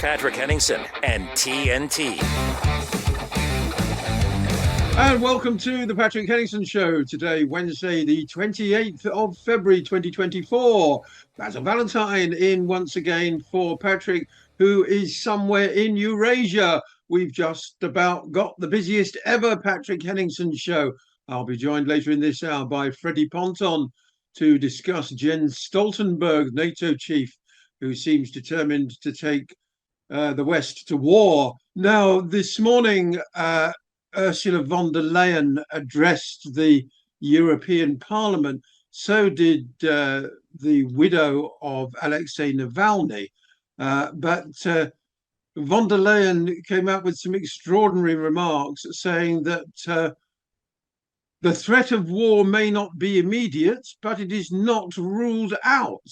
Patrick Henningsen and TNT. And welcome to the Patrick Henningsen Show. Today, Wednesday, the 28th of February, 2024. Basil Valentine in once again for Patrick, who is somewhere in Eurasia. We've just about got the busiest ever Patrick Henningsen Show. I'll be joined later in this hour by Freddie Ponton to discuss Jens Stoltenberg, NATO chief, who seems determined to take the West to war. Now, this morning, Ursula von der Leyen addressed the European Parliament. So did the widow of Alexei Navalny. But von der Leyen came out with some extraordinary remarks saying that the threat of war may not be immediate, but it is not ruled out.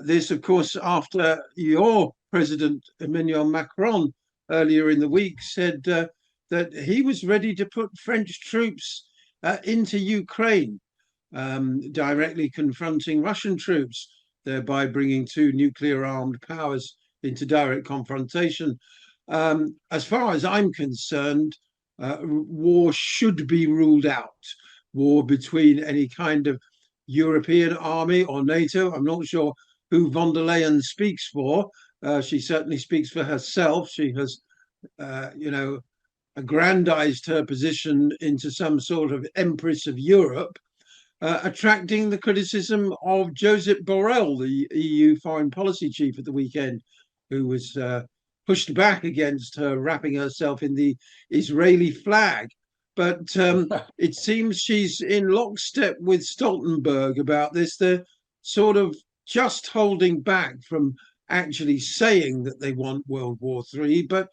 This, of course, after your president, Emmanuel Macron, earlier in the week said that he was ready to put French troops into Ukraine, directly confronting Russian troops, thereby bringing two nuclear-armed powers into direct confrontation. As far as I'm concerned, war should be ruled out. War between any kind of European army or NATO. I'm not sure who von der Leyen speaks for. She certainly speaks for herself. She has, aggrandized her position into some sort of Empress of Europe, attracting the criticism of Josep Borrell, the EU foreign policy chief at the weekend, who was pushed back against her wrapping herself in the Israeli flag. But it seems she's in lockstep with Stoltenberg about this. They're sort of just holding back from actually saying that they want World War III, but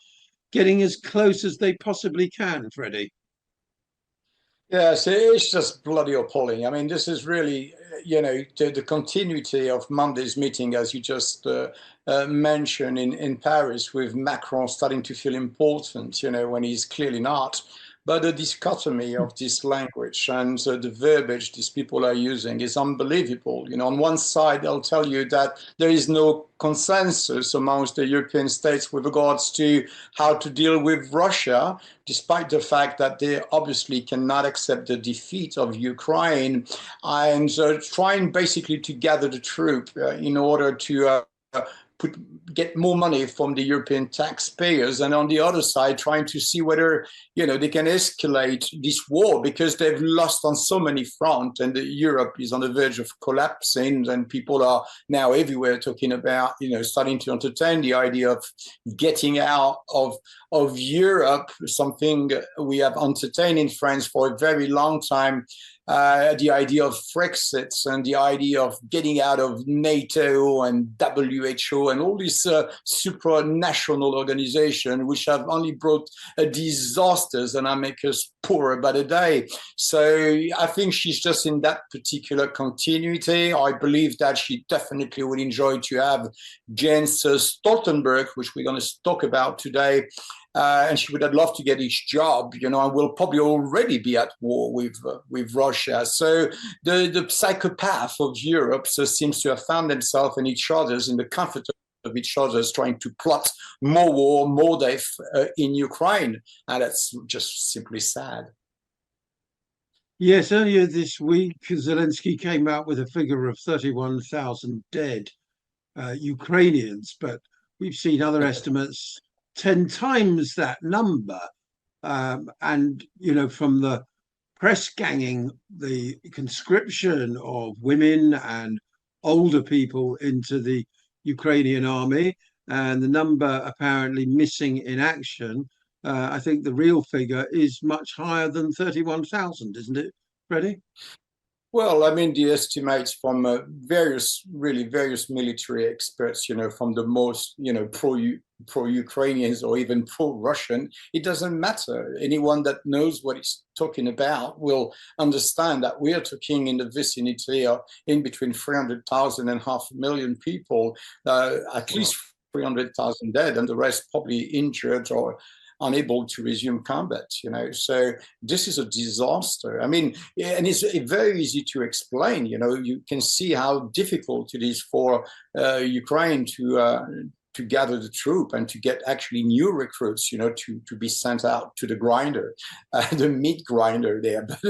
getting as close as they possibly can, Freddie. Yes, it's just bloody appalling. I mean, this is really, the continuity of Monday's meeting, as you just mentioned in Paris, with Macron starting to feel important, when he's clearly not. But the dichotomy of this language and the verbiage these people are using is unbelievable. On one side, they'll tell you that there is no consensus amongst the European states with regards to how to deal with Russia, despite the fact that they obviously cannot accept the defeat of Ukraine, and trying basically to gather the troop in order to get more money from the European taxpayers, and on the other side trying to see whether they can escalate this war, because they've lost on so many fronts and Europe is on the verge of collapsing, and people are now everywhere talking about starting to entertain the idea of getting out of Europe, something we have entertained in France for a very long time. The idea of Brexit and the idea of getting out of NATO and WHO and all these supranational organizations, which have only brought disasters and make us poorer by the day. So I think she's just in that particular continuity. I believe that she definitely would enjoy to have Jens Stoltenberg, which we're going to talk about today. And she would have loved to get his job, and will probably already be at war with Russia. So the psychopath of Europe seems to have found themselves in each other's, in the comfort of each other's, trying to plot more war, more death in Ukraine. And that's just simply sad. Yes, earlier this week, Zelensky came out with a figure of 31,000 dead Ukrainians, but we've seen other estimates 10 times that number. And, from the press ganging, the conscription of women and older people into the Ukrainian army, and the number apparently missing in action, I think the real figure is much higher than 31,000, isn't it, Freddie? Well, I mean, the estimates from various military experts, from the most, pro-Ukrainians or even pro-Russian, it doesn't matter. Anyone that knows what he's talking about will understand that we are talking in the vicinity of in between 300,000 and 500,000 people, at least 300,000 dead, and the rest probably injured or unable to resume combat, So this is a disaster. I mean, and it's very easy to explain, you can see how difficult it is for Ukraine to gather the troop and to get actually new recruits, to be sent out to the grinder, the meat grinder there. But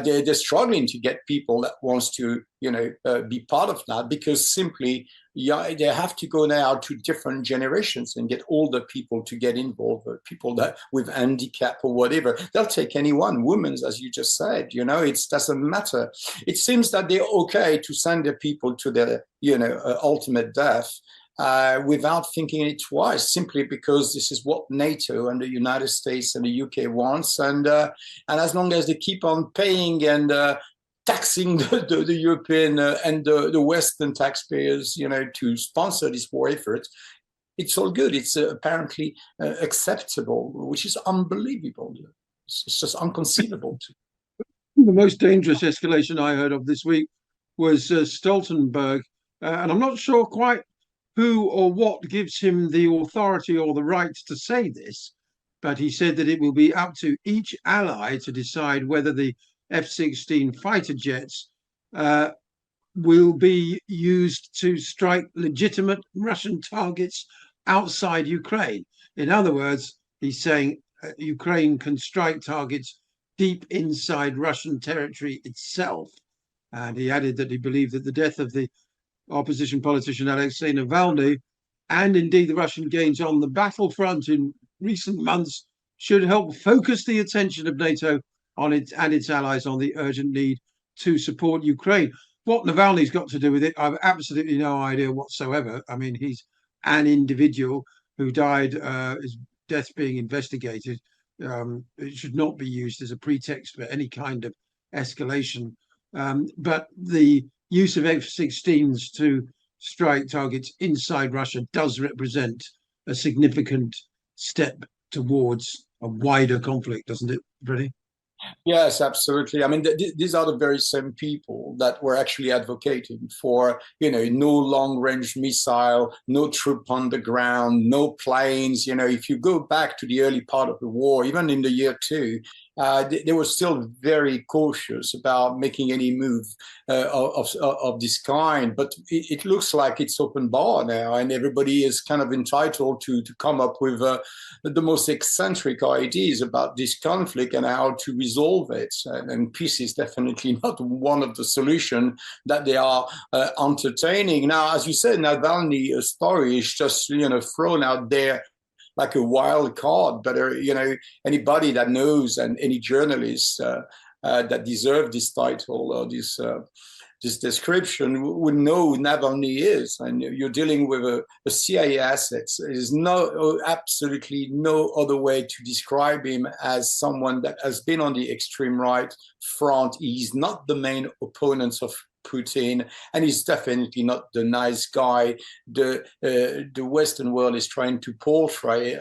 they're struggling to get people that wants to, be part of that, because simply they have to go now to different generations and get older people to get involved, people that with handicap or whatever. They'll take anyone, women, as you just said. It doesn't matter. It seems that they're okay to send the people to their, ultimate death. Without thinking it twice, simply because this is what NATO and the United States and the UK wants, and as long as they keep on paying and taxing the European and the Western taxpayers, to sponsor this war effort, it's all good. It's apparently acceptable, which is unbelievable. It's just inconceivable. The most dangerous escalation I heard of this week was Stoltenberg, and I'm not sure quite who or what gives him the authority or the right to say this, but he said that it will be up to each ally to decide whether the F-16 fighter jets will be used to strike legitimate Russian targets outside Ukraine. In other words, he's saying Ukraine can strike targets deep inside Russian territory itself. And he added that he believed that the death of the opposition politician Alexei Navalny, and indeed the Russian gains on the battlefront in recent months, should help focus the attention of NATO on it and its allies on the urgent need to support Ukraine. What Navalny's got to do with it, I've absolutely no idea whatsoever. I mean, he's an individual who died, his death being investigated. It should not be used as a pretext for any kind of escalation. But the use of F-16s to strike targets inside Russia does represent a significant step towards a wider conflict, doesn't it, Freddie? Yes, absolutely. I mean, these are the very same people that were actually advocating for, no long-range missile, no troop on the ground, no planes. If you go back to the early part of the war, even in the year 2, they were still very cautious about making any move of this kind. But it looks like it's open bar now, and everybody is kind of entitled to come up with the most eccentric ideas about this conflict and how to resolve it. And peace is definitely not one of the solutions that they are entertaining. Now, as you said, Navalny's story is just thrown out there like a wild card, but anybody that knows, and any journalist that deserve this title or this description would know who Navalny is. And you're dealing with a CIA asset. There's absolutely no other way to describe him as someone that has been on the extreme right front. He's not the main opponent of Putin, and he's definitely not the nice guy the Western world is trying to portray.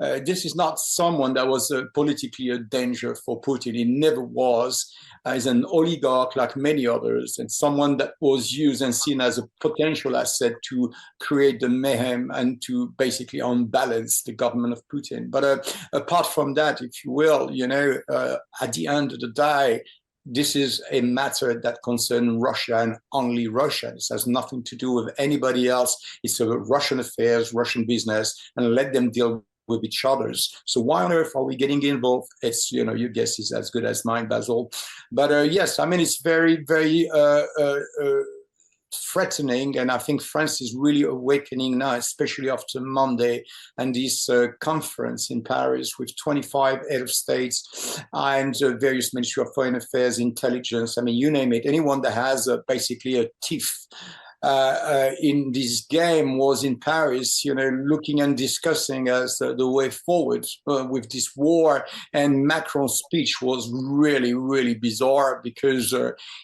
This is not someone that was politically a danger for Putin. He never was. He's an oligarch like many others, and someone that was used and seen as a potential asset to create the mayhem and to basically unbalance the government of Putin. But apart from that, if you will, at the end of the day, this is a matter that concerns Russia and only Russia. This has nothing to do with anybody else. It's a Russian affairs, Russian business, and let them deal with each other's. So why on earth are we getting involved? It's, your guess is as good as mine, Basil. But yes, I mean, it's very, very threatening, and I think France is really awakening now, especially after Monday and this conference in Paris with 25 head of states and various Ministry of Foreign Affairs, intelligence. I mean, you name it. Anyone that has basically a teeth in this game was in Paris, looking and discussing as the way forward with this war. And Macron's speech was really, really bizarre because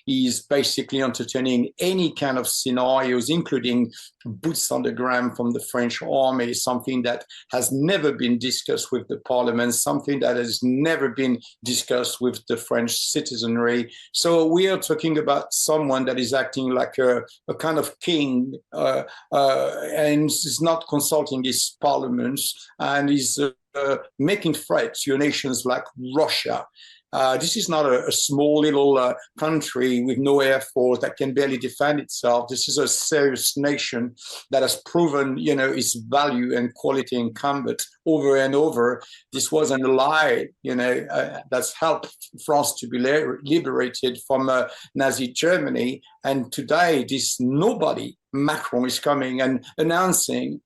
he's basically entertaining any kind of scenarios, including boots on the ground from the French army, something that has never been discussed with the parliament, something that has never been discussed with the French citizenry. So we are talking about someone that is acting like a kind of king and is not consulting his parliaments, and is making threats to nations like Russia. This is not a small little country with no air force that can barely defend itself. This is a serious nation that has proven, its value and quality in combat over and over. This wasn't a lie, that's helped France to be liberated from Nazi Germany. And today, this nobody, Macron, is coming and announcing,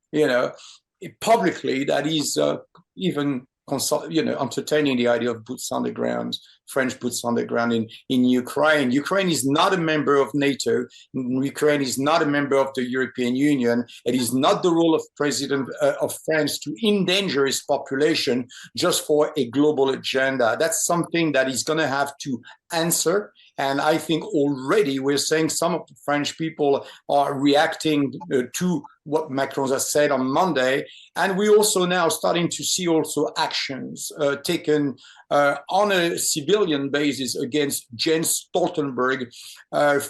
publicly that he's even entertaining the idea of boots on the ground, French boots on the ground in Ukraine. Ukraine is not a member of NATO. Ukraine is not a member of the European Union. It is not the role of President of France to endanger his population just for a global agenda. That's something that he's going to have to answer. And I think already we're saying some of the French people are reacting to what Macron has said on Monday. And we're also now starting to see also actions taken on a civilian basis against Jens Stoltenberg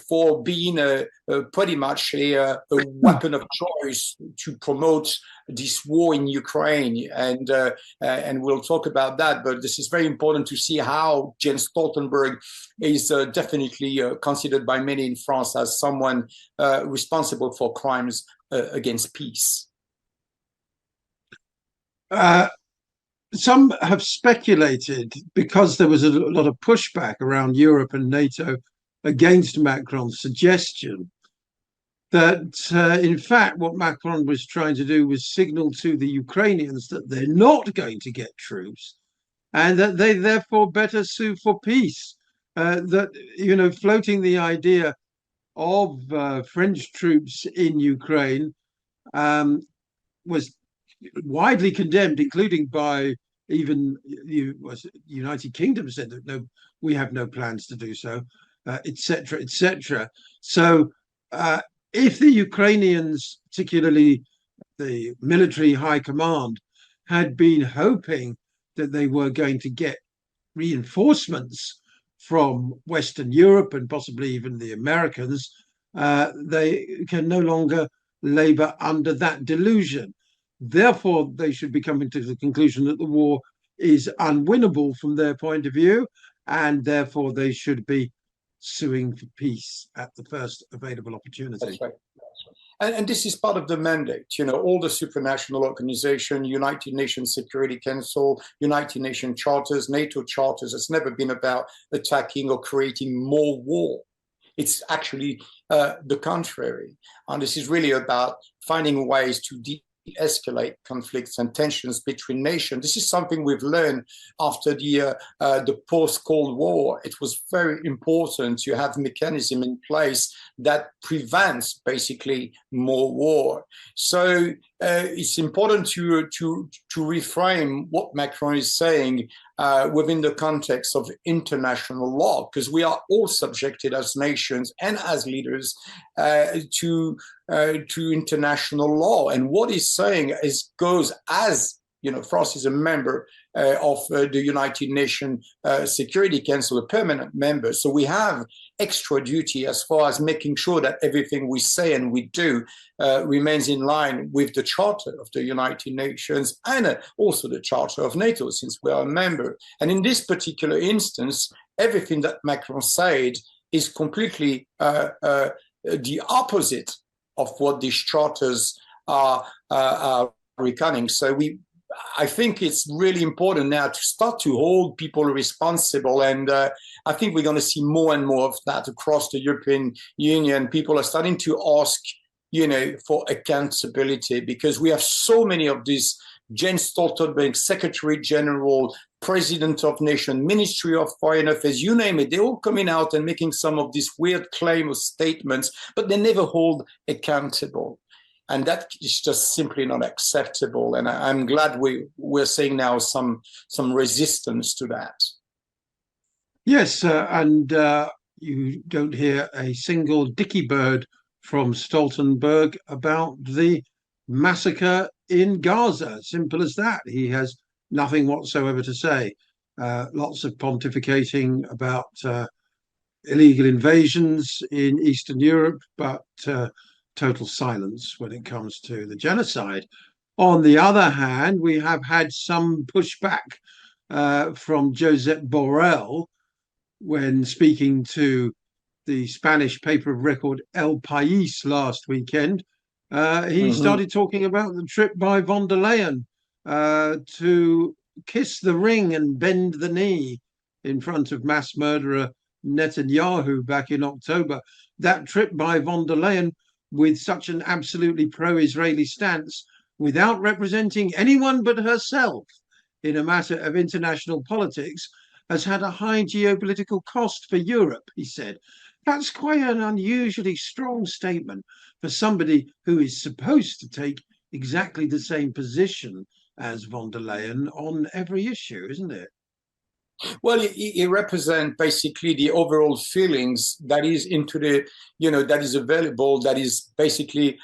for being pretty much a weapon of choice to promote this war in Ukraine. And we'll talk about that. But this is very important to see how Jens Stoltenberg is definitely considered by many in France as someone responsible for crimes against peace. Some have speculated, because there was a lot of pushback around Europe and NATO against Macron's suggestion, that in fact what Macron was trying to do was signal to the Ukrainians that they're not going to get troops and that they therefore better sue for peace. That, floating the idea of French troops in Ukraine was widely condemned, including by even the United Kingdom, said that no, we have no plans to do so, etc., etc. So if the Ukrainians, particularly the military high command, had been hoping that they were going to get reinforcements from Western Europe and possibly even the Americans, they can no longer labor under that delusion. Therefore, they should be coming to the conclusion that the war is unwinnable from their point of view, and therefore they should be suing for peace at the first available opportunity. That's right. And this is part of the mandate. All the supranational organizations, United Nations Security Council, United Nations charters, NATO charters, it's never been about attacking or creating more war. It's actually the contrary. And this is really about finding ways to de-escalate conflicts and tensions between nations. This is something we've learned after the post-Cold War. It was very important to have mechanism in place that prevents basically more war. So it's important to reframe what Macron is saying within the context of international law, because we are all subjected as nations and as leaders to international law. And what he's saying goes as, France is a member of the United Nations Security Council, a permanent member. So we have extra duty as far as making sure that everything we say and we do remains in line with the Charter of the United Nations and also the Charter of NATO, since we are a member. And in this particular instance, everything that Macron said is completely the opposite of what these charters are reckoning. So I think it's really important now to start to hold people responsible. And I think we're going to see more and more of that across the European Union. People are starting to ask, for accountability, because we have so many of these Jens Stoltenberg, Secretary General, President of Nation, Ministry of Foreign Affairs, you name it, they're all coming out and making some of these weird claims or statements, but they never hold accountable. And that is just simply not acceptable. And I'm glad we're seeing now some resistance to that. Yes, and you don't hear a single dicky bird from Stoltenberg about the massacre in Gaza. Simple as that. He has nothing whatsoever to say. Lots of pontificating about illegal invasions in Eastern Europe, but total silence when it comes to the genocide. On the other hand, we have had some pushback from Josep Borrell when speaking to the Spanish paper of record El País last weekend. He started talking about the trip by von der Leyen to kiss the ring and bend the knee in front of mass murderer Netanyahu back in October. That trip by von der Leyen, with such an absolutely pro-Israeli stance, without representing anyone but herself in a matter of international politics, has had a high geopolitical cost for Europe, he said. That's quite an unusually strong statement for somebody who is supposed to take exactly the same position as von der Leyen on every issue, isn't it? Well, he represents basically the overall feelings that is into the, that is available, that is basically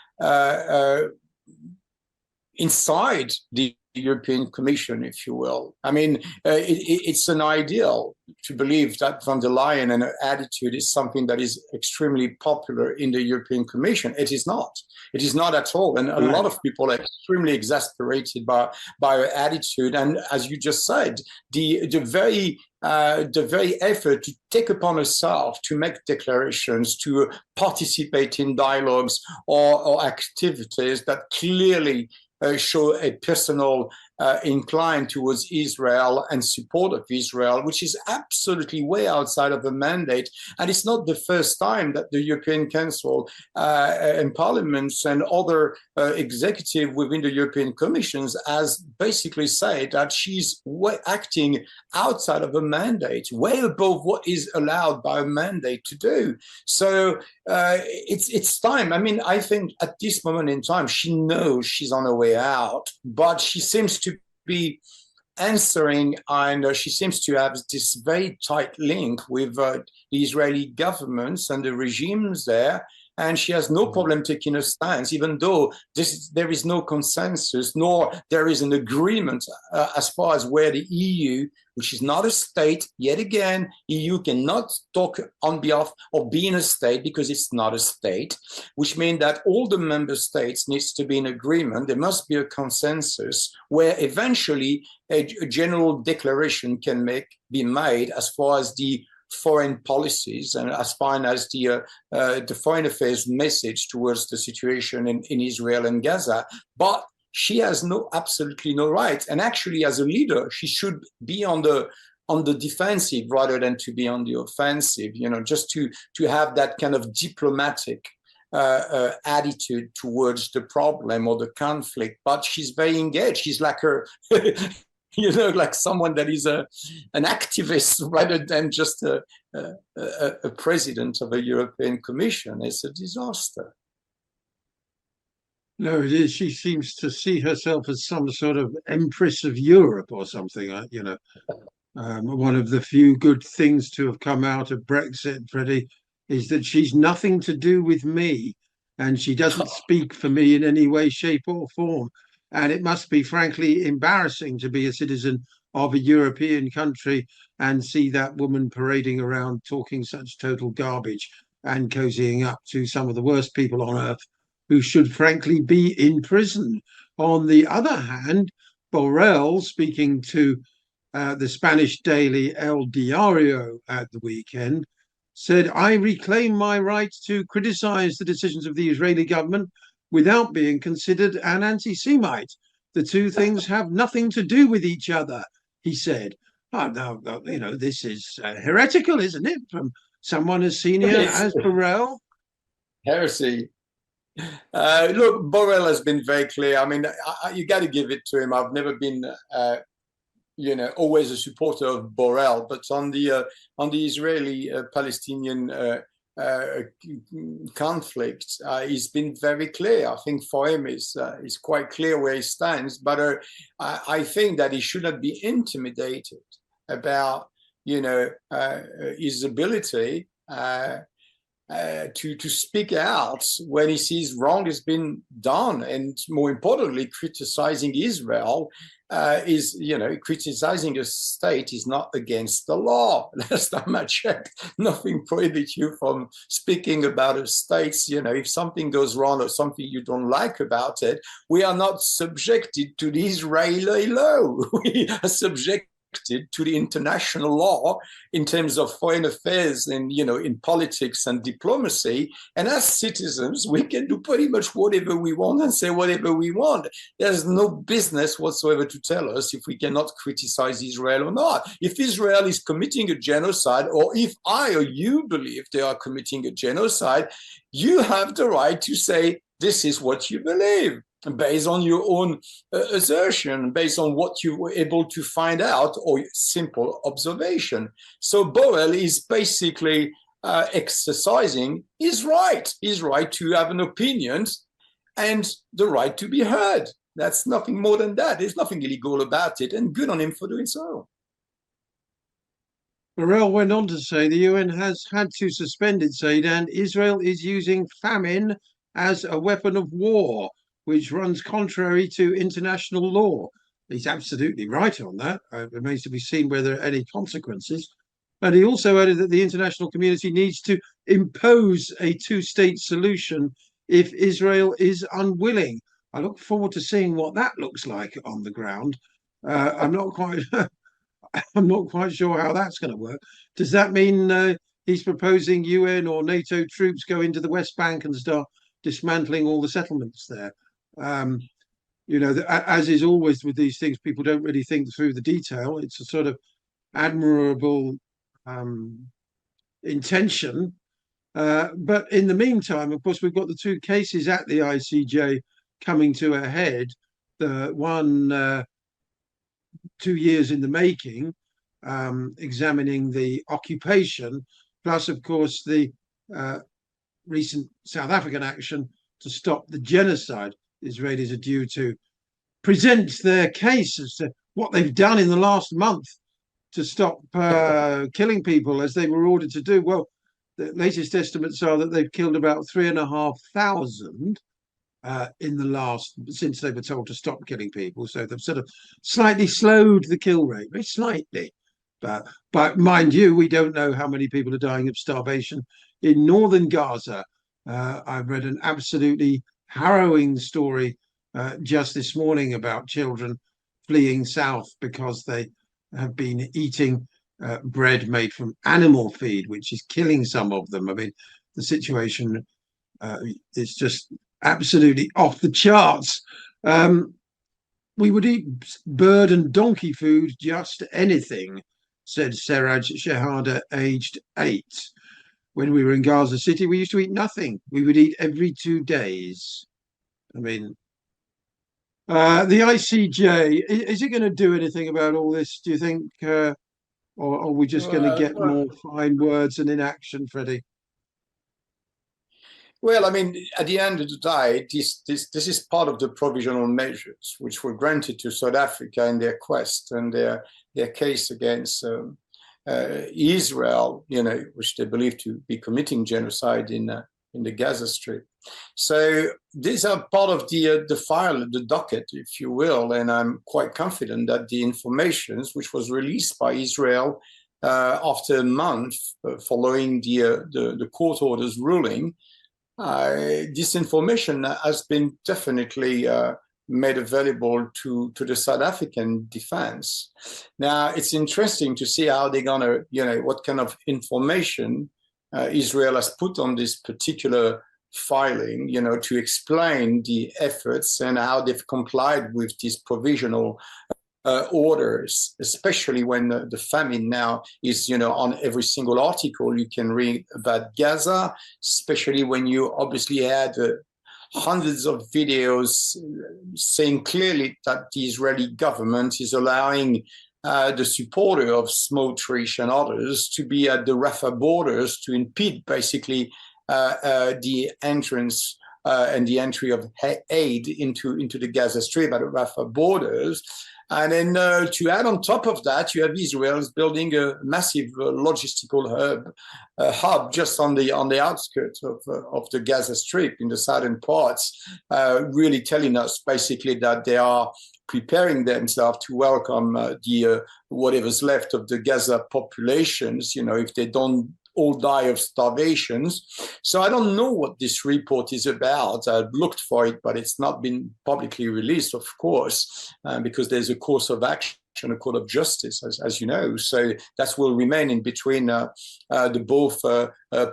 inside the European Commission, if you will. I mean, it's an ideal to believe that von der Leyen and her attitude is something that is extremely popular in the European Commission. It is not. It is not at all. And a lot of people are extremely exasperated by her attitude. And as you just said, the very effort to take upon herself to make declarations, to participate in dialogues or activities that clearly show a personal incline towards Israel and support of Israel, which is absolutely way outside of the mandate. And it's not the first time that the European Council and parliaments and other executive within the European Commissions has basically said that she's acting outside of a mandate, way above what is allowed by a mandate to do. So it's time. I mean, I think at this moment in time, she knows she's on her way out, but she seems to be answering, and she seems to have this very tight link with the Israeli governments and the regimes there. And she has no problem taking a stance, even though there is no consensus, nor there is an agreement as far as where the EU, which is not a state, yet again, EU cannot talk on behalf of being a state because it's not a state, which means that all the member states needs to be in agreement. There must be a consensus where eventually a general declaration can be made as far as the foreign policies and as far as the foreign affairs message towards the situation in Israel and Gaza. But she has absolutely no right. And actually, as a leader, she should be on the defensive rather than to be on the offensive, just to have that kind of diplomatic attitude towards the problem or the conflict. But she's very engaged. She's like her like someone that is an activist rather than just a president of a European Commission. It's a disaster. No, it is. She seems to see herself as some sort of empress of Europe or something, one of the few good things to have come out of Brexit, Freddie, is that she's nothing to do with me and she doesn't speak for me in any way, shape or form. And it must be, frankly, embarrassing to be a citizen of a European country and see that woman parading around talking such total garbage and cozying up to some of the worst people on earth who should, frankly, be in prison. On the other hand, Borrell, speaking to the Spanish daily El Diario at the weekend, said, "I reclaim my right to criticize the decisions of the Israeli government without being considered an anti-Semite. The two things have nothing to do with each other," he said. Oh, no, this is heretical, isn't it, from someone as senior as Borrell? Heresy. Look, Borrell has been very clear. I mean, you got to give it to him. I've never been, always a supporter of Borrell, but on the Israeli-Palestinian conflict, he's been very clear. I think for him it's quite clear where he stands, but I think that he should not be intimidated about his ability to speak out when he sees wrong has been done, and more importantly, criticizing Israel criticizing a state is not against the law. Last time I checked, nothing prohibits you from speaking about a state. If something goes wrong or something you don't like about it, we are not subjected to the Israeli law. We are subjected to the international law in terms of foreign affairs and, in politics and diplomacy. And as citizens, we can do pretty much whatever we want and say whatever we want. There's no business whatsoever to tell us if we cannot criticize Israel or not. If Israel is committing a genocide, or if I or you believe they are committing a genocide, you have the right to say, this is what you believe, based on your own assertion, based on what you were able to find out, or simple observation. So Borrell is basically exercising his right to have an opinion and the right to be heard. That's nothing more than that. There's nothing illegal about it, and good on him for doing so. Borrell went on to say the UN has had to suspend its aid and Israel is using famine as a weapon of war, which runs contrary to international law. He's absolutely right on that. It remains to be seen whether there are any consequences. And he also added that the international community needs to impose a two-state solution if Israel is unwilling. I look forward to seeing what that looks like on the ground. I'm not quite sure how that's going to work. Does that mean he's proposing UN or NATO troops go into the West Bank and start dismantling all the settlements there? As is always with these things, people don't really think through the detail. It's a sort of admirable intention. But in the meantime, of course, we've got the two cases at the ICJ coming to a head. The one 2 years in the making, examining the occupation, plus, of course, the recent South African action to stop the genocide. The Israelis are due to present their case as to what they've done in the last month to stop killing people as they were ordered to do. Well, the latest estimates are that they've killed about 3,500 since they were told to stop killing people. So they've sort of slightly slowed the kill rate, very slightly. But mind you, we don't know how many people are dying of starvation in northern Gaza. I've read an absolutely harrowing story just this morning about children fleeing south because they have been eating bread made from animal feed, which is killing some of them. I mean, the situation is just absolutely off the charts. We would eat bird and donkey food, just anything, said Seraj Shehada, aged 8. When we were in Gaza City, we used to eat nothing. We would eat every 2 days. I mean, the ICJ, is it going to do anything about all this, do you think? Or are we just going to get more fine words and inaction, Freddie? Well, I mean, at the end of the day, this is part of the provisional measures which were granted to South Africa in their quest and their case against Israel, which they believe to be committing genocide in the Gaza Strip. So these are part of the file, the docket, if you will, and I'm quite confident that the information which was released by Israel after a month following the court order's ruling, this information has been definitely made available to the South African defense. Now, it's interesting to see how they're gonna, what kind of information Israel has put on this particular filing, to explain the efforts and how they've complied with these provisional orders, especially when the famine now is, on every single article you can read about Gaza, especially when you obviously had hundreds of videos saying clearly that the Israeli government is allowing the supporter of Smotrich and others to be at the Rafah borders to impede basically the entrance and the entry of aid into the Gaza Strip at the Rafah borders. And then to add on top of that, you have Israel is building a massive logistical hub just on the outskirts of the Gaza Strip in the southern parts, really telling us basically that they are preparing themselves to welcome whatever's left of the Gaza populations, if they don't all die of starvations. So I don't know what this report is about. I've looked for it, but it's not been publicly released, of course, because there's a course of action International Court of Justice, as you know. So that will remain in between the both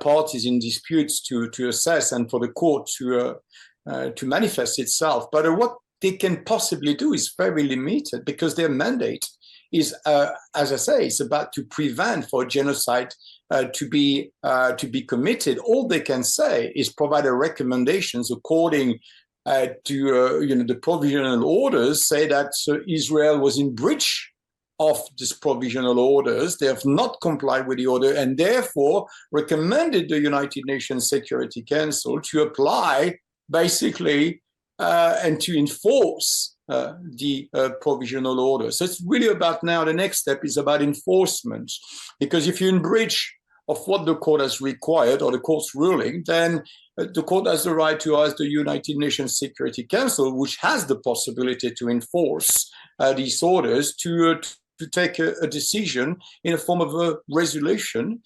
parties in disputes to assess and for the court to manifest itself. But what they can possibly do is very limited, because their mandate is, as I say, it's about to prevent for genocide to be committed. All they can say is provide recommendations according to the provisional orders, say that Israel was in breach of these provisional orders. They have not complied with the order, and therefore recommended the United Nations Security Council to apply basically and to enforce the provisional order. So it's really about now, the next step is about enforcement, because if you're in breach of what the court has required or the court's ruling, then the court has the right to ask the United Nations Security Council, which has the possibility to enforce these orders, to take a decision in a form of a resolution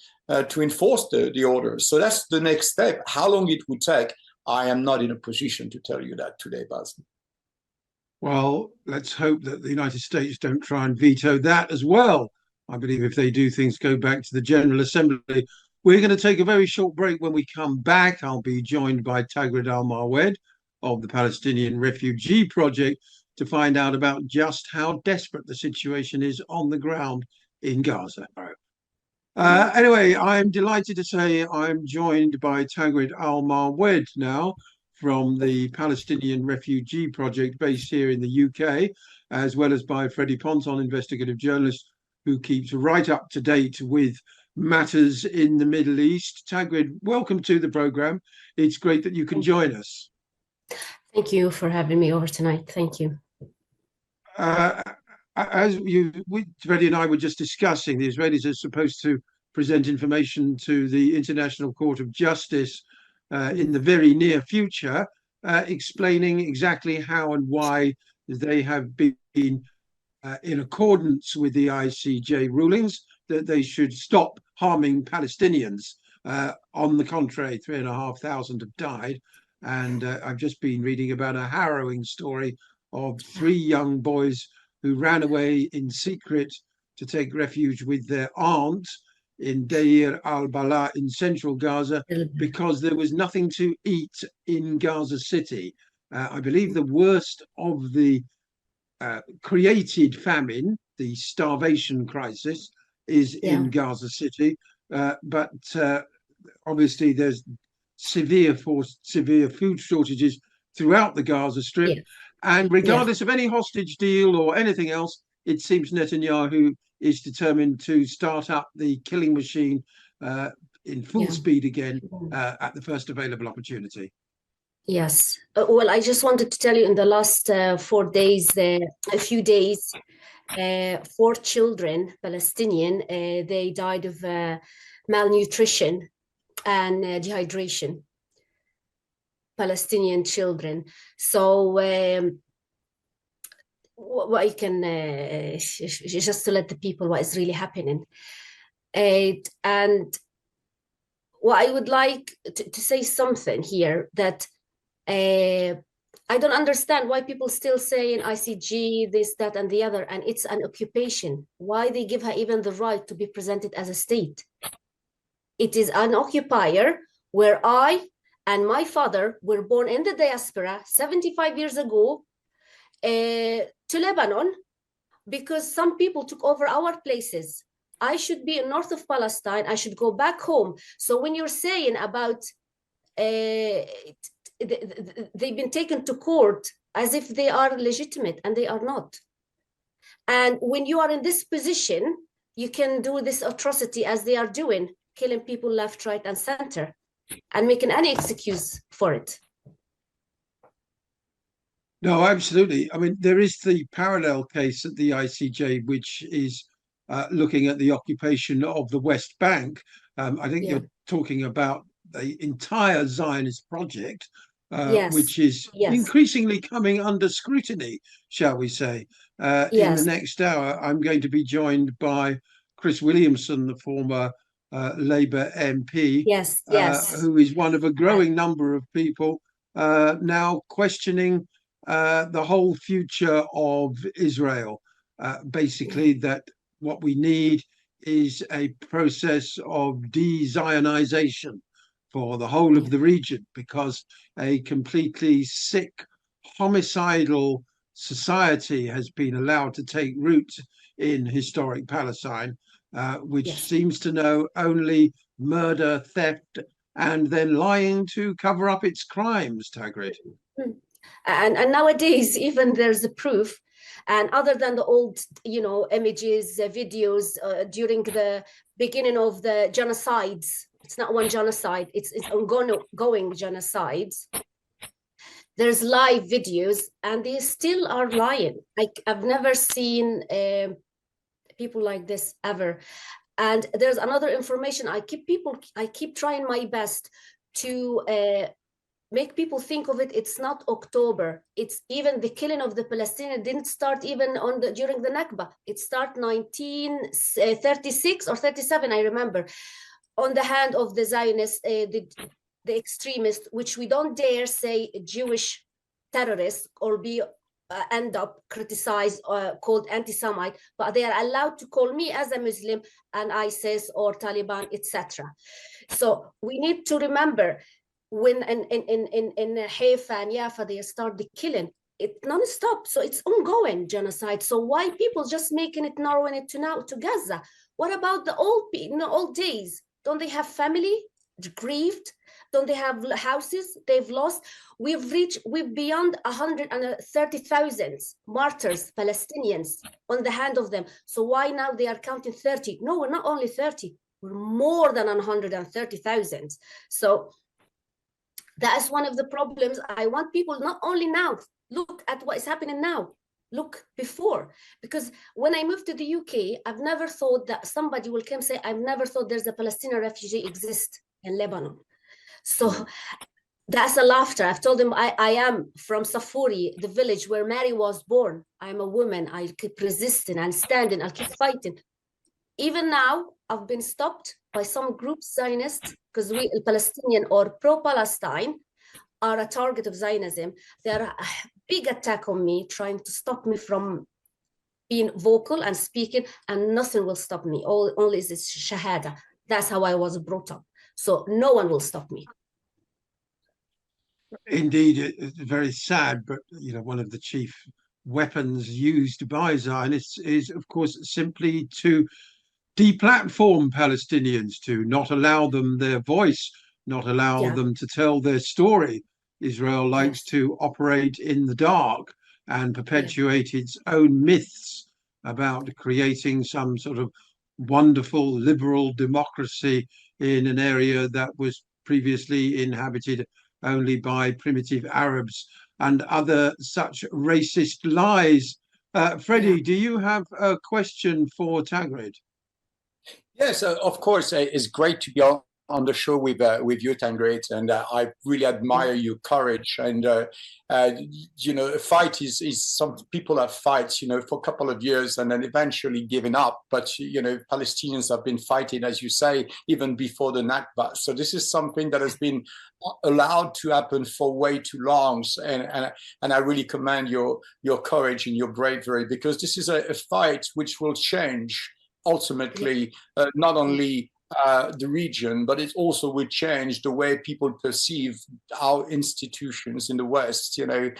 to enforce the orders. So that's the next step. How long it would take, I am not in a position to tell you that today, Basil. Well, let's hope that the United States don't try and veto that as well. I believe if they do, things go back to the General Assembly. We're going to take a very short break. When we come back, I'll be joined by Tagrid Al-Mawed of the Palestinian Refugee Project to find out about just how desperate the situation is on the ground in Gaza. Anyway, I'm delighted to say I'm joined by Tagrid Al-Mawed now from the Palestinian Refugee Project based here in the UK, as well as by Freddie Ponton, investigative journalist who keeps right up to date with matters in the Middle East. Tagrid, welcome to the program. It's great that you can join us. Thank you for having me over tonight. Thank you. As Freddie and I were just discussing, the Israelis are supposed to present information to the International Court of Justice in the very near future, explaining exactly how and why they have been in accordance with the ICJ rulings, that they should stop harming Palestinians. On the contrary, 3,500 have died. And I've just been reading about a harrowing story of 3 young boys who ran away in secret to take refuge with their aunt in Deir al-Bala in central Gaza because there was nothing to eat in Gaza City. I believe the worst of the created famine, the starvation crisis, is in Gaza City. But obviously there's severe food shortages throughout the Gaza Strip. And regardless of any hostage deal or anything else, it seems Netanyahu is determined to start up the killing machine in full speed again at the first available opportunity. Yes. Well, I just wanted to tell you in the last 4 days, a few days, 4 children, Palestinian, they died of malnutrition and dehydration. Palestinian children. So what I can just to let the people what is really happening. And what I would like to say something here, that I don't understand why people still say in ICJ this, that, and the other, and it's an occupation. Why they give her even the right to be presented as a state? It is an occupier where I and my father were born in the diaspora 75 years ago to Lebanon, because some people took over our places. I should be in north of Palestine. I should go back home. So when you're saying about they've been taken to court as if they are legitimate, and they are not. And when you are in this position, you can do this atrocity as they are doing, killing people left, right, and center, and making any excuse for it. No, absolutely. I mean, there is the parallel case at the ICJ, which is looking at the occupation of the West Bank. I think you're talking about the entire Zionist project, which is increasingly coming under scrutiny, shall we say. In the next hour, I'm going to be joined by Chris Williamson, the former Labour MP, who is one of a growing number of people now questioning the whole future of Israel. basically that what we need is a process of de-Zionization for the whole of the region, because a completely sick, homicidal society has been allowed to take root in historic Palestine, which seems to know only murder, theft, and then lying to cover up its crimes, Tagrid. And nowadays, even there's a proof. And other than the old, images, videos during the beginning of the genocides, it's not one genocide, it's ongoing genocides. There's live videos, and they still are lying. I've never seen people like this ever. And there's another information. I keep trying my best to make people think of it. It's not October. It's even the killing of the Palestinians didn't start even during the Nakba. It started 1936 or 37, I remember, on the hand of the Zionists, the extremists, which we don't dare say Jewish terrorists or end up criticized or called anti-Semite, but they are allowed to call me as a Muslim and ISIS or Taliban, etc. So we need to remember, when in Haifa and Jaffa they start the killing, it non-stop, so it's ongoing genocide. So why people just making it, narrowing it to Gaza? What about the old days? Don't they have family grieved? Don't they have houses they've lost? We've beyond 130,000 martyrs, Palestinians, on the hand of them. So why now they are counting 30? No, we're not only 30, we're more than 130,000. So that's one of the problems. I want people not only now, look at what is happening now, look before. Because when I moved to the UK, I've never thought that somebody will come say, I've never thought there's a Palestinian refugee exist in Lebanon. So that's a laughter. I've told them I am from Safuri, the village where Mary was born. I'm a woman. I keep resisting and standing. I'll keep fighting. Even now, I've been stopped by some groups, Zionists, because we, Palestinian or pro-Palestine, are a target of Zionism. They're a big attack on me, trying to stop me from being vocal and speaking, and nothing will stop me. Only is this shahada. That's how I was brought up. So no one will stop me. Indeed, it's very sad, but one of the chief weapons used by Zionists is, of course, simply to deplatform Palestinians, to not allow them their voice, not allow them to tell their story. Israel likes to operate in the dark and perpetuate its own myths about creating some sort of wonderful liberal democracy in an area that was previously inhabited only by primitive Arabs and other such racist lies. Freddie, do you have a question for Tagrid? Yes, of course. It's great to be on the show with you, Tagrid, and I really admire your courage. And a fight is some people have fights, for a couple of years and then eventually given up. But Palestinians have been fighting, as you say, even before the Nakba. So this is something that has been allowed to happen for way too long. And I really commend your courage and your bravery, because this is a fight which will change ultimately not only the region, but it also will change the way people perceive our institutions in the West, the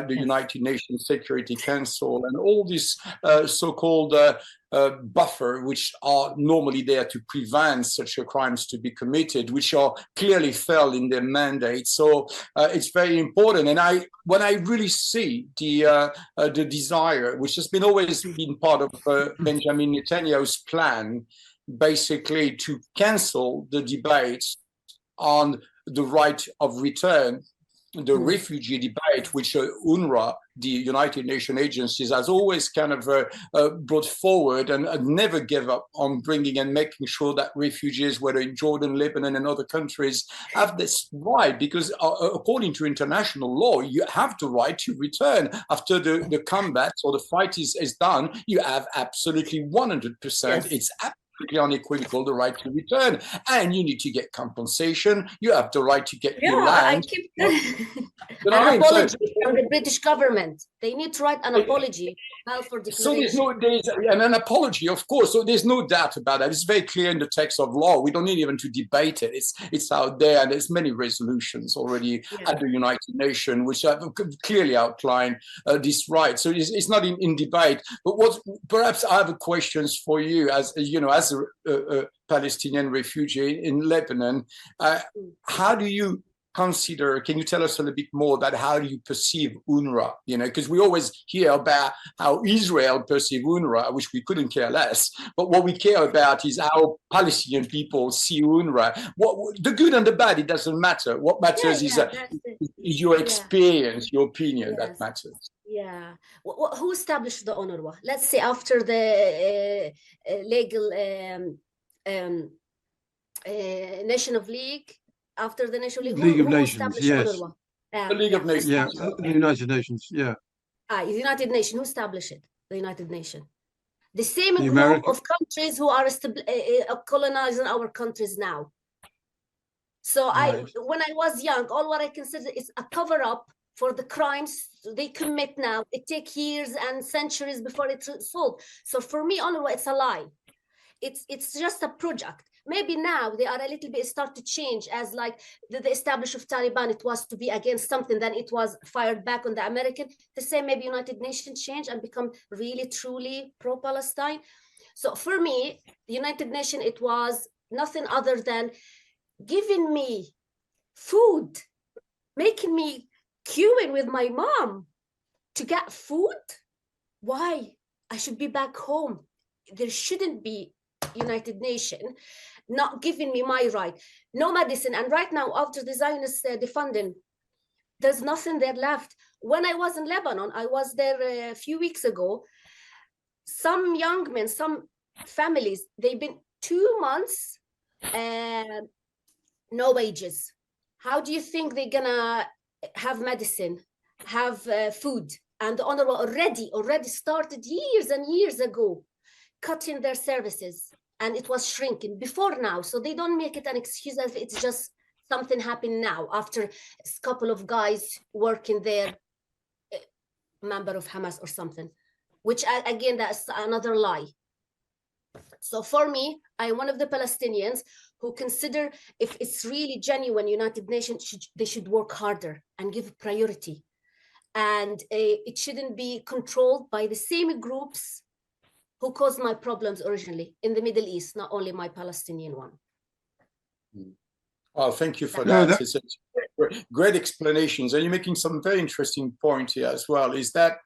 United Nations Security Council and all these so-called buffer, which are normally there to prevent such crimes to be committed, which are clearly failed in their mandate. So it's very important. And when I really see the desire, which has always been part of Benjamin Netanyahu's plan, basically to cancel the debates on the right of return, the refugee debate, which UNRWA, the United Nations agencies, has always kind of brought forward and never gave up on bringing and making sure that refugees, whether in Jordan, Lebanon, and other countries, have this right, because according to international law, you have the right to return after the combat or the fight is done. You have absolutely 100%. It's completely unequivocal the right to return, and you need to get compensation. You have the right to get your land. I keep You know an what I mean? apology from the British government. They need to write an apology. Balfour So Declaration. there's an apology, of course. So there's no doubt about that. It's very clear in the text of law. We don't need even to debate it. It's out there, and there's many resolutions already at the United Nations which have clearly outlined this right. So it's not in debate. But what perhaps I have questions for you, as you know, as a Palestinian refugee in Lebanon. How do you consider, can you tell us a little bit more about how do you perceive UNRWA? You know, because we always hear about how Israel perceive UNRWA, which we couldn't care less. But what we care about is how Palestinian people see UNRWA. What the good and the bad, it doesn't matter. What matters is your experience, your opinion that matters. Yeah. Who established the UNRWA? Let's say after the legal Nation of League. After the Nation League of Nations, yes. The League of Nations. Yeah, the United Nations, yeah. The United Nations, who established it? The United Nations. The same group of countries who are colonizing our countries now. So when I was young, all what I consider is a cover-up for the crimes they commit now. It takes years and centuries before it's solved. So for me, UNRWA, it's a lie. It's just a project. Maybe now they are a little bit start to change, as like the establishment of Taliban, it was to be against something, then it was fired back on the American. The same, maybe United Nations change and become really truly pro-Palestine. So for me, the United Nations, it was nothing other than giving me food, making me queuing with my mom to get food. Why? I should be back home. There shouldn't be United Nations not giving me my right, no medicine. And right now, after the Zionists defunding, there's nothing there left. When I was in Lebanon, I was there a few weeks ago. Some young men, some families, they've been 2 months, no wages. How do you think they're gonna have medicine, have food? And the UNRWA already started years and years ago, cutting their services, and it was shrinking before now. So they don't make it an excuse if it's just something happened now after a couple of guys working there, member of Hamas or something, which again, that's another lie. So for me, I'm one of the Palestinians who consider if it's really genuine United Nations, they should work harder and give priority. And it shouldn't be controlled by the same groups who caused my problems originally in the Middle East, not only my Palestinian one. Well, thank you for that. It's great explanations. And you're making some very interesting point here as well, is that,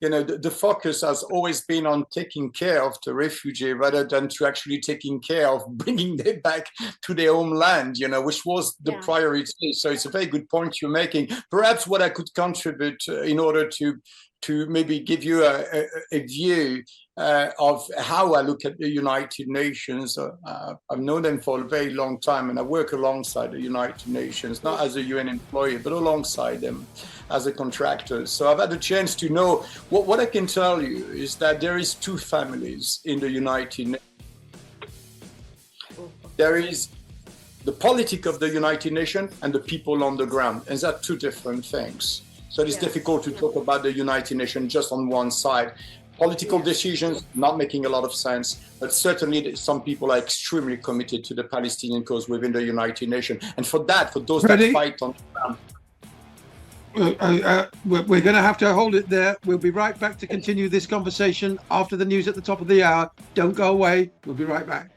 you know, the focus has always been on taking care of the refugee rather than to actually taking care of bringing them back to their homeland, you know, which was the priority. So it's a very good point you're making. Perhaps what I could contribute in order to maybe give you a view of how I look at the United Nations. I've known them for a very long time, and I work alongside the United Nations, not as a UN employee, but alongside them as a contractor. So I've had a chance to know, what I can tell you is that there is two families in the United Nations. There is the politics of the United Nations and the people on the ground, and they're two different things. So it's difficult to talk about the United Nations just on one side. Political decisions not making a lot of sense, but certainly some people are extremely committed to the Palestinian cause within the United Nations. And for that, for those that fight on the ground. We're going to have to hold it there. We'll be right back to continue this conversation after the news at the top of the hour. Don't go away. We'll be right back.